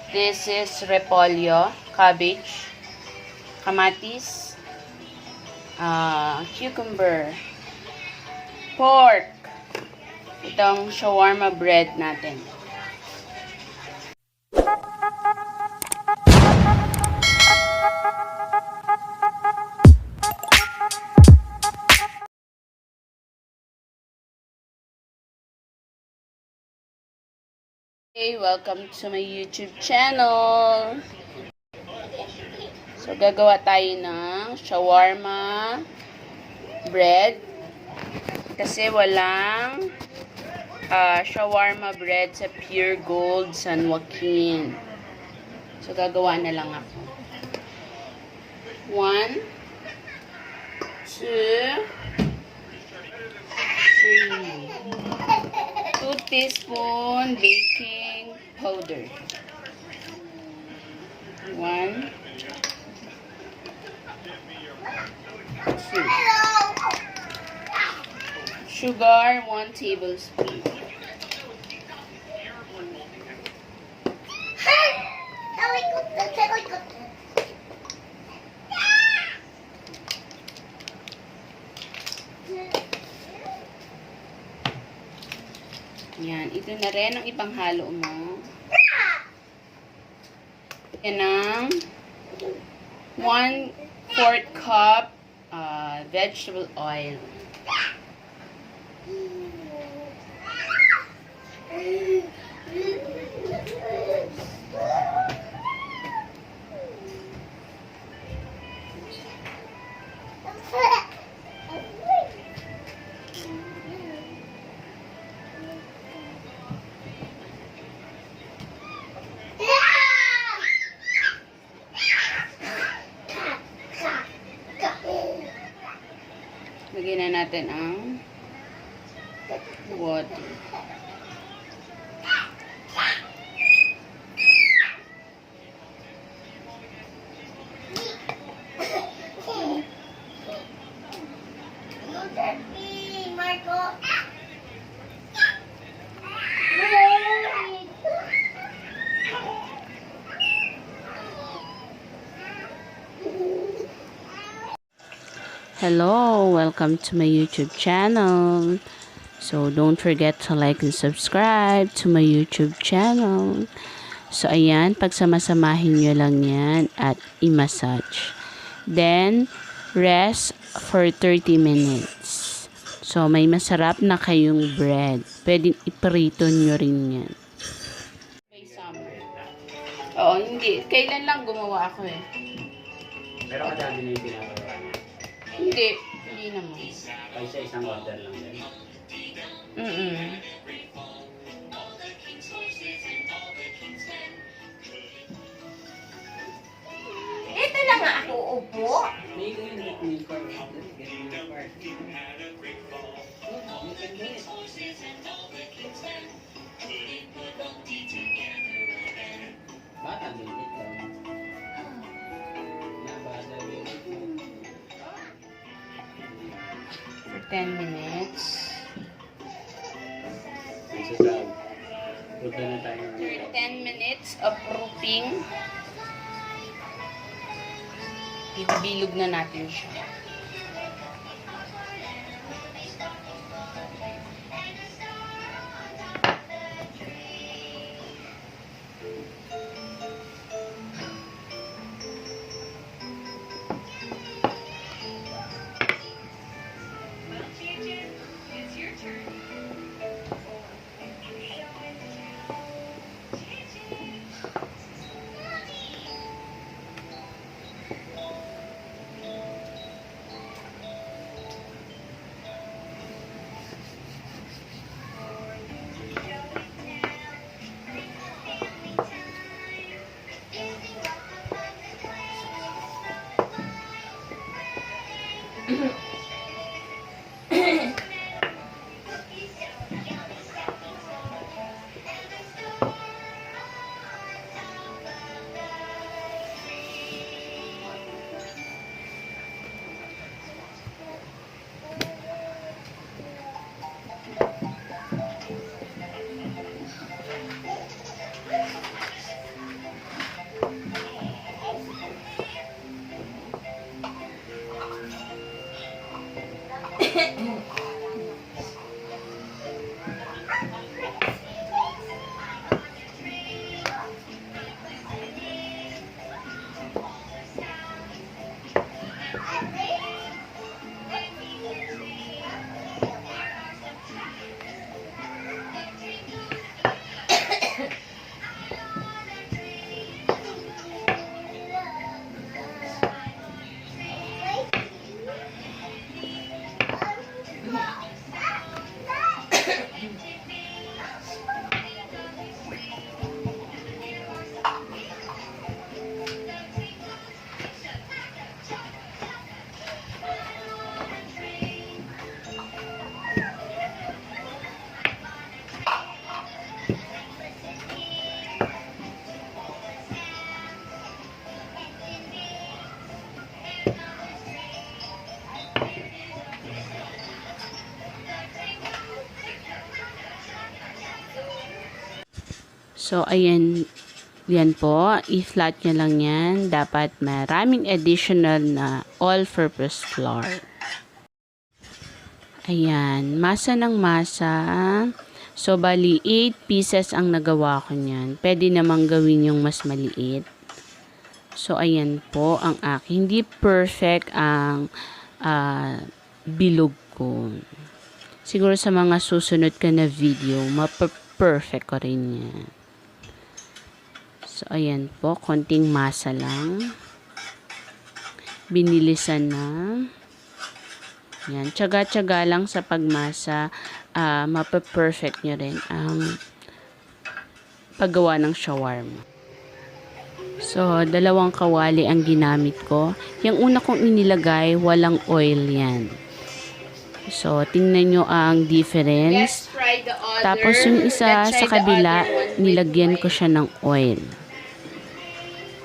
This is repolyo, cabbage, kamatis, cucumber, pork. Itong shawarma bread natin. Hey, welcome to my YouTube channel. So, gagawa tayo ng shawarma bread. Kasi walang shawarma bread sa Pure Gold San Joaquin. So, gagawa na lang ako. 1, 2, 3. 2 teaspoon baking powder. 1, 2. Sugar, 1 tablespoon. Yan, ito na rin ang ipanghalo mo. Yan ang 1/4 cup vegetable oil. Lagyan na natin ang water. Hello, welcome to my YouTube channel. So don't forget to like and subscribe to my YouTube channel. So ayan, pagsamasamahin nyo lang yan at i-massage. Then rest for 30 minutes. So may masarap na kayong bread. Pwedeng iprito nyo rin yan. May summer. Oo, hindi. Kailan lang gumawa ako eh. Pero kadami na yung pinapagawa niya. Hindi naman. Ay, sa isang order lang din. Ito lang nga ako upo. May ganyan yung part. Bata din ito. Nabasa din ito. For 10 minutes. Isasab. Punta na tayo. After 10 minutes of proofing, ibilog na natin siya. So, ayan, yan po. I-flat nyo lang yan. Dapat maraming additional na all-purpose flour. Ayan, masa ng masa. So, bali, 8 pieces ang nagawa ko niyan. Pwede namang gawin yung mas maliit. So, ayan po ang aking. Hindi perfect ang bilog ko. Siguro sa mga susunod ka na video, perfect ko rin yan. So, ayan po. Konting masa lang. Binilisan na. Yan. Tsaga-tsaga lang sa pagmasa. Mapaperfect nyo rin ang paggawa ng shawarma. So, 2 kawali ang ginamit ko. Yung una kong inilagay, walang oil yan. So, tingnan nyo ang difference. Let's try the other. Tapos yung isa sa kabila, nilagyan ko siya ng oil.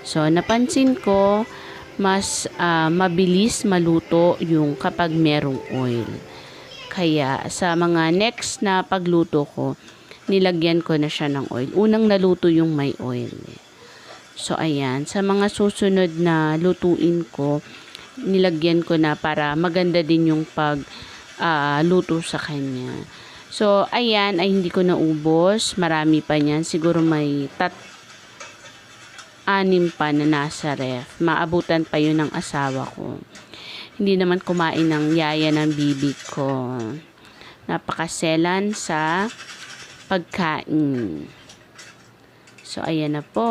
So, napansin ko, mas mabilis maluto yung kapag merong oil. Kaya, sa mga next na pagluto ko, nilagyan ko na siya ng oil. Unang naluto yung may oil. So, ayan. Sa mga susunod na lutuin ko, nilagyan ko na para maganda din yung luto sa kanya. So, ayan, ay hindi ko naubos. Marami pa niyan. Siguro may 6 pa na nasa ref. Maabutan pa yun ng asawa ko. Hindi naman kumain ng yaya ng bibi ko. Napakaselan sa pagkain. So, ayan na po.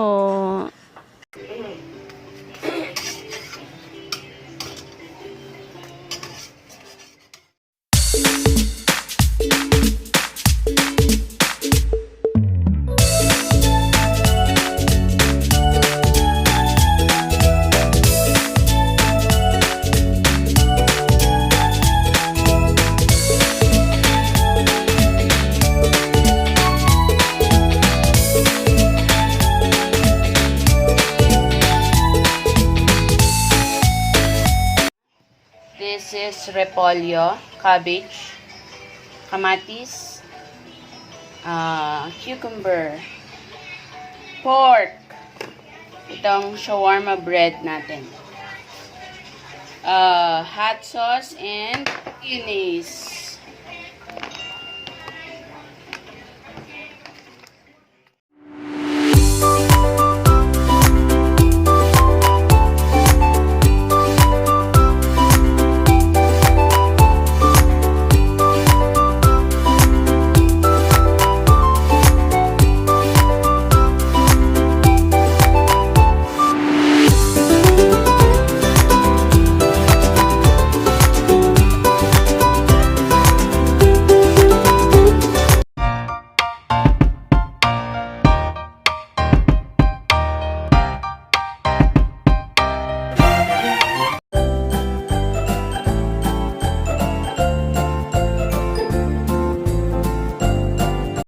This is repolyo, cabbage, kamatis, cucumber, pork, itong shawarma bread natin, hot sauce, and mayonnaise.